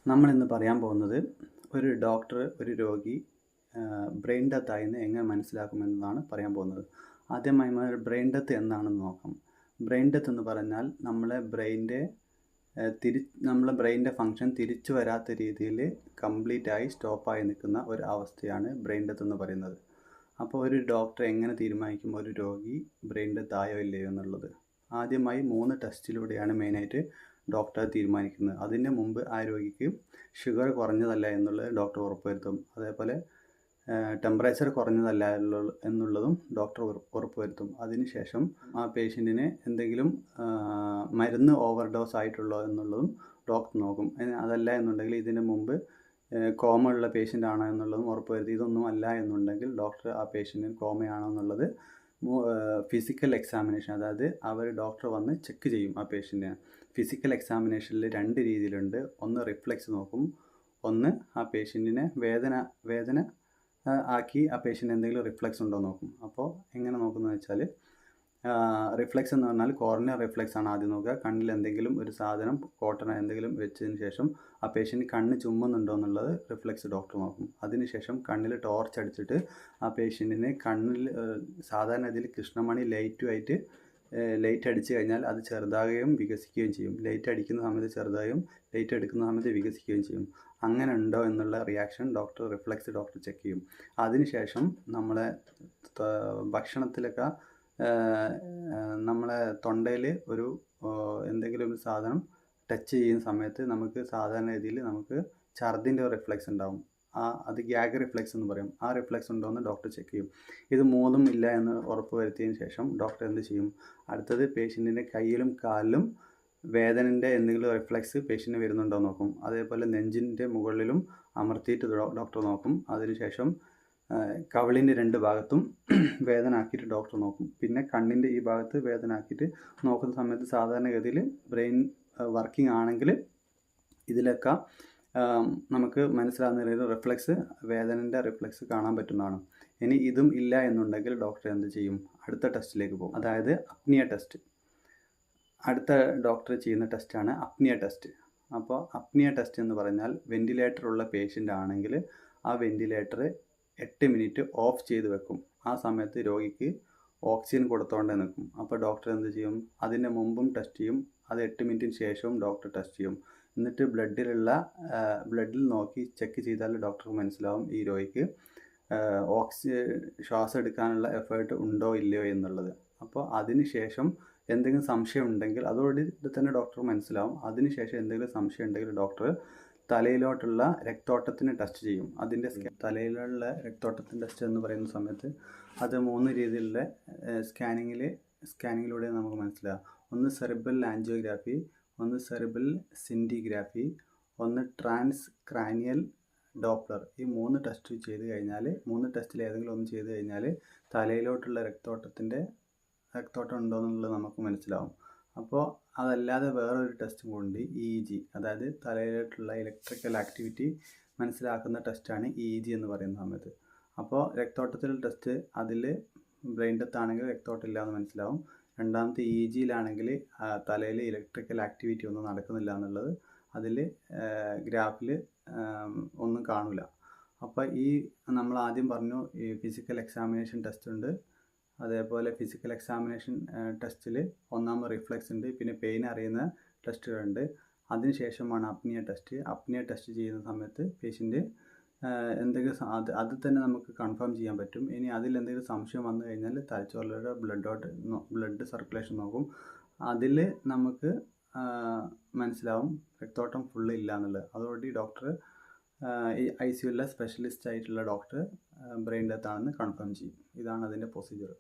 നമ്മളിന്ന് പറയാൻ പോകുന്നത് ഒരു ഡോക്ടർ ഒരു രോഗി ബ്രെയിൻ ഡെത്ത് ആയെന്ന് എങ്ങനെ മനസ്സിലാക്കുമെന്നതാണ് പറയാൻ പോകുന്നത്. ആദ്യമായി ബ്രെയിൻ ഡെത്ത് എന്താണെന്ന് നോക്കാം. ബ്രെയിൻ ഡെത്ത് എന്ന് പറഞ്ഞാൽ നമ്മളെ ബ്രെയിൻ്റെ ഫങ്ഷൻ തിരിച്ചു വരാത്ത രീതിയിൽ കംപ്ലീറ്റായി സ്റ്റോപ്പായി നിൽക്കുന്ന ഒരു അവസ്ഥയാണ് ബ്രെയിൻ ഡെത്ത് എന്ന് പറയുന്നത്. അപ്പോൾ ഒരു ഡോക്ടർ എങ്ങനെ തീരുമാനിക്കും ഒരു രോഗി ബ്രെയിൻ ഡെത്ത് ആയോ ഇല്ലയോ എന്നുള്ളത്? ആദ്യമായി 3 ടെസ്റ്റിലൂടെയാണ് മെയിനായിട്ട് ഡോക്ടർ തീരുമാനിക്കുന്നത്. അതിന് മുമ്പ് ആ രോഗിക്ക് ഷുഗർ കുറഞ്ഞതല്ല എന്നുള്ളത് ഡോക്ടർ ഉറപ്പുവരുത്തും. അതേപോലെ ടെമ്പറേച്ചർ കുറഞ്ഞതല്ല എന്നുള്ളതും ഡോക്ടർ ഉറപ്പുവരുത്തും. അതിനുശേഷം ആ പേഷ്യൻറ്റിന് എന്തെങ്കിലും മരുന്ന് ഓവർഡോസ് ആയിട്ടുള്ളോ എന്നുള്ളതും ഡോക്ടർ നോക്കും. അതല്ല എന്നുണ്ടെങ്കിൽ ഇതിന് മുമ്പ് കോമ ഉള്ള പേഷ്യൻ്റ് ആണോ എന്നുള്ളതും ഉറപ്പുവരുത്തി. ഇതൊന്നും അല്ല എന്നുണ്ടെങ്കിൽ ഡോക്ടർ ആ പേഷ്യൻറ്റിന് കോമയാണോ എന്നുള്ളത് ഫിസിക്കൽ എക്സാമിനേഷൻ, അതായത് ഡോക്ടർ വന്ന് ചെക്ക് ചെയ്യും ആ പേഷ്യൻറ്റിനെ. ഫിസിക്കൽ എക്സാമിനേഷനിൽ 2 രീതിയിലുണ്ട്. ഒന്ന് റിഫ്ലെക്സ് നോക്കും, ഒന്ന് ആ പേഷ്യൻറ്റിനെ വേദന ആക്കി ആ പേഷ്യൻ്റ് എന്തെങ്കിലും റിഫ്ലെക്സ് ഉണ്ടോ നോക്കും. അപ്പോൾ എങ്ങനെ നോക്കുന്നത് വെച്ചാൽ റിഫ്ലെക്സ് എന്ന് പറഞ്ഞാൽ കോർണിയർ റിഫ്ലെക്സ് ആണ് ആദ്യം നോക്കുക. കണ്ണിൽ എന്തെങ്കിലും ഒരു സാധനം കോട്ടണോ എന്തെങ്കിലും വെച്ചതിന് ശേഷം ആ പേഷ്യൻ്റ് കണ്ണ് ചുമ്മുന്നുണ്ടോ എന്നുള്ളത് റിഫ്ലെക്സ് ഡോക്ടർ നോക്കും. അതിനുശേഷം കണ്ണിൽ ടോർച്ച് അടിച്ചിട്ട് ആ പേഷ്യൻറ്റിന് കണ്ണിൽ സാധാരണ ഇതിൽ കൃഷ്ണമണി ലൈറ്റ് അടിച്ചു കഴിഞ്ഞാൽ അത് ചെറുതാകുകയും വികസിക്കുകയും ചെയ്യും. ലൈറ്റ് അടിക്കുന്ന സമയത്ത് ചെറുതായും ലൈറ്റ് എടുക്കുന്ന സമയത്ത് വികസിക്കുകയും ചെയ്യും. അങ്ങനെ ഉണ്ടോ എന്നുള്ള റിയാക്ഷൻ റിഫ്ലെക്സ് ഡോക്ടർ ചെക്ക് ചെയ്യും. അതിനുശേഷം നമ്മളെ ഭക്ഷണത്തിലൊക്കെ നമ്മളെ തൊണ്ടയിൽ എന്തെങ്കിലും ഒരു സാധനം ടച്ച് ചെയ്യുന്ന സമയത്ത് നമുക്ക് സാധാരണ രീതിയിൽ നമുക്ക് ഛർദിൻ്റെ റിഫ്ലെക്സ് ഉണ്ടാവും. അത് ഗ്യാഗ് റിഫ്ലെക്സ് എന്ന് പറയും. ആ റിഫ്ലെക്സ് ഉണ്ടോ എന്ന് ഡോക്ടർ ചെക്ക് ചെയ്യും. ഇത് 3ഉം ഇല്ല എന്ന് ഉറപ്പ് വരുത്തിയതിന് ശേഷം ഡോക്ടർ എന്ത് ചെയ്യും? അടുത്തത് പേഷ്യൻറ്റിൻ്റെ കയ്യിലും കാലിലും വേദനൻ്റെ എന്തെങ്കിലും റിഫ്ലെക്സ് പേഷ്യൻറ്റിന് വരുന്നുണ്ടോ നോക്കും. അതേപോലെ നെഞ്ചിൻ്റെ മുകളിലും അമർത്തിയിട്ട് ഡോക്ടർ നോക്കും. അതിനുശേഷം കവിളിൻ്റെ 2 ഭാഗത്തും വേദന ആക്കിയിട്ട് ഡോക്ടർ നോക്കും. പിന്നെ കണ്ണിൻ്റെ ഈ ഭാഗത്ത് വേദന ആക്കിയിട്ട് നോക്കുന്ന സമയത്ത് സാധാരണഗതിയിൽ ബ്രെയിൻ വർക്കിംഗ് ആണെങ്കിൽ ഇതിലൊക്കെ നമുക്ക് മനസ്സിലാകുന്ന രീതിയിൽ വേദനൻ്റെ റിഫ്ലെക്സ് കാണാൻ പറ്റുന്നതാണ്. ഇനി ഇതും ഇല്ല എന്നുണ്ടെങ്കിൽ ഡോക്ടർ എന്ത് ചെയ്യും? അടുത്ത ടെസ്റ്റിലേക്ക് പോകും, അതായത് അപ്നിയ ടെസ്റ്റ്. അടുത്ത ഡോക്ടർ ചെയ്യുന്ന ടെസ്റ്റാണ് അപ്നിയ ടെസ്റ്റ്. അപ്പോൾ അപ്നിയ ടെസ്റ്റ് എന്ന് പറഞ്ഞാൽ വെന്റിലേറ്റർ ഉള്ള പേഷ്യൻ്റ് ആണെങ്കിൽ ആ വെന്റിലേറ്റർ 8 മിനിറ്റ് ഓഫ് ചെയ്ത് വെക്കും. ആ സമയത്ത് രോഗിക്ക് ഓക്സിജൻ കൊടുത്തോണ്ടേ നിൽക്കും. അപ്പോൾ ഡോക്ടർ എന്ത് ചെയ്യും? അതിന് മുമ്പും ടെസ്റ്റ് ചെയ്യും, അത് 8 മിനിറ്റിന് ശേഷവും ഡോക്ടർ ടെസ്റ്റ് ചെയ്യും. എന്നിട്ട് ബ്ലഡിൽ നോക്കി ചെക്ക് ചെയ്താൽ ഡോക്ടർക്ക് മനസ്സിലാവും ഈ രോഗിക്ക് ശ്വാസം എടുക്കാനുള്ള എഫേർട്ട് ഉണ്ടോ ഇല്ലയോ എന്നുള്ളത്. അപ്പോൾ അതിന് ശേഷം എന്തെങ്കിലും സംശയം ഉണ്ടെങ്കിൽ അതോടെ തന്നെ ഡോക്ടർ മനസ്സിലാവും. അതിനുശേഷം എന്തെങ്കിലും സംശയം ഉണ്ടെങ്കിൽ ഡോക്ടർ തലയിലോട്ടുള്ള രക്തോട്ടത്തിന് ടെസ്റ്റ് ചെയ്യും. തലയിലുള്ള രക്തോട്ടത്തിൻ്റെ ടെസ്റ്റ് എന്ന് പറയുന്ന സമയത്ത് അത് 3 രീതിയിലുള്ള സ്കാനിങ്ങിലൂടെ നമുക്ക് മനസ്സിലാവും. ഒന്ന് സെറിബ്രൽ ആൻജിയോഗ്രാഫി, ഒന്ന് സെറിബ്രൽ സിൻറ്റിഗ്രാഫി, ഒന്ന് ട്രാൻസ് ക്രാനിയൽ ഡോപ്ലർ. ഈ 3 ടെസ്റ്റ് ചെയ്ത് കഴിഞ്ഞാൽ 3 ടെസ്റ്റിൽ ഏതെങ്കിലും ഒന്ന് ചെയ്ത് കഴിഞ്ഞാൽ തലയിലോട്ടുള്ള രക്തോട്ടം ഉണ്ടോ എന്നുള്ളത് നമുക്ക് മനസ്സിലാവും. അപ്പോൾ അതല്ലാതെ വേറൊരു ടെസ്റ്റും കൊണ്ട് EEG, അതായത് തലയിലോട്ടുള്ള ഇലക്ട്രിക്കൽ ആക്ടിവിറ്റി മനസ്സിലാക്കുന്ന ടെസ്റ്റാണ് EEG എന്ന് പറയുന്ന സമയത്ത്. അപ്പോൾ രക്തോട്ടത്തിലുള്ള ടെസ്റ്റ് അതിൽ ബ്രെയിൻ ഡെത്ത് ആണെങ്കിൽ രക്തോട്ടം ഇല്ലയെന്ന് മനസ്സിലാവും. രണ്ടാമത്തെ EEGയിലാണെങ്കിൽ തലയിൽ ഇലക്ട്രിക്കൽ ആക്ടിവിറ്റി ഒന്നും നടക്കുന്നില്ല എന്നുള്ളത് അതിൽ ഗ്രാഫിൽ ഒന്നും കാണില്ല. അപ്പോൾ നമ്മൾ ആദ്യം പറഞ്ഞു ഈ ഫിസിക്കൽ എക്സാമിനേഷൻ ടെസ്റ്റ് ഉണ്ട്. അതേപോലെ ഫിസിക്കൽ എക്സാമിനേഷൻ ടെസ്റ്റിൽ ഒന്നാമത് റിഫ്ലെക്സ് ഉണ്ട്, പിന്നെ പെയിൻ അറിയുന്ന ടെസ്റ്റുകളുണ്ട്. അതിനുശേഷമാണ് അപ്നിയ ടെസ്റ്റ്. അപ്നിയ ടെസ്റ്റ് ചെയ്യുന്ന സമയത്ത് പേഷ്യൻ്റ് എന്തെങ്കിലും അത് തന്നെ നമുക്ക് കൺഫേം ചെയ്യാൻ പറ്റും. ഇനി അതിൽ എന്തെങ്കിലും സംശയം വന്നു കഴിഞ്ഞാൽ തലച്ചോറിലൂടെ ബ്ലഡ് സർക്കുലേഷൻ നോക്കും. അതിൽ നമുക്ക് മനസ്സിലാവും രക്തോട്ടം ഫുള്ള് ഇല്ല എന്നുള്ളത്. അതോടുകൂടി ഡോക്ടർ ഈ ICUവിലെ സ്പെഷ്യലിസ്റ്റ് ആയിട്ടുള്ള ഡോക്ടർ ബ്രെയിൻ ഡെത്ത് ആണെന്ന് കൺഫേം ചെയ്യും. ഇതാണ് അതിൻ്റെ പ്രൊസീജിയർ.